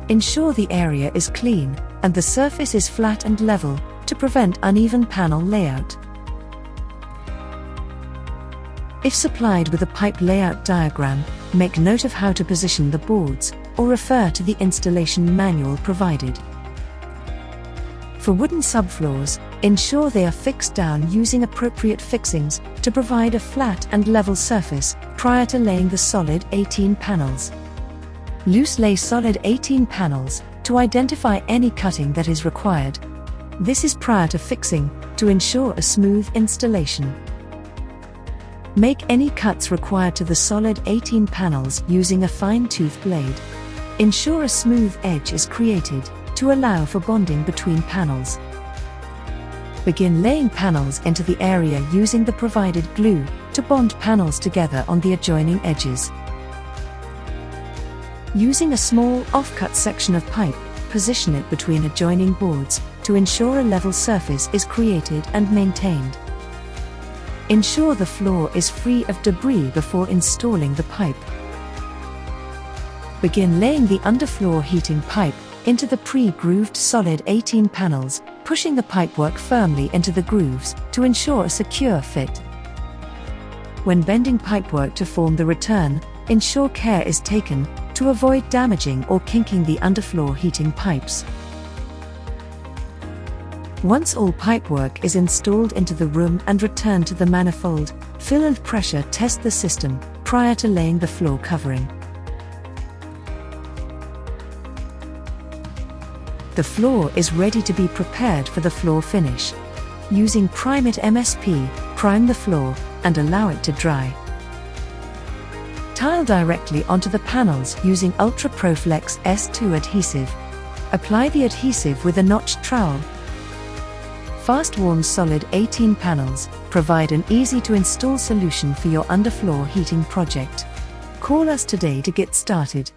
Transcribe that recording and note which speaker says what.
Speaker 1: Ensure the area is clean and the surface is flat and level to prevent uneven panel layout. If supplied with a pipe layout diagram, make note of how to position the boards or refer to the installation manual provided. For wooden subfloors, ensure they are fixed down using appropriate fixings to provide a flat and level surface prior to laying the SOLID18 panels. Loose lay SOLID18 panels to identify any cutting that is required. This is prior to fixing to ensure a smooth installation. Make any cuts required to the SOLID18 panels using a fine-tooth blade. Ensure a smooth edge is created to allow for bonding between panels. Begin laying panels into the area using the provided glue to bond panels together on the adjoining edges. Using a small off-cut section of pipe, position it between adjoining boards to ensure a level surface is created and maintained. Ensure the floor is free of debris before installing the pipe. Begin laying the underfloor heating pipe into the pre-grooved SOLID18 panels, pushing the pipework firmly into the grooves to ensure a secure fit. When bending pipework to form the return, ensure care is taken to avoid damaging or kinking the underfloor heating pipes. Once all pipework is installed into the room and returned to the manifold, fill and pressure test the system prior to laying the floor covering. The floor is ready to be prepared for the floor finish. Using Prime It MSP, prime the floor and allow it to dry. Tile directly onto the panels using Ultra Pro Flex S2 adhesive. Apply the adhesive with a notched trowel. Fastwarm SOLID18 panels provide an easy-to-install solution for your underfloor heating project. Call us today to get started.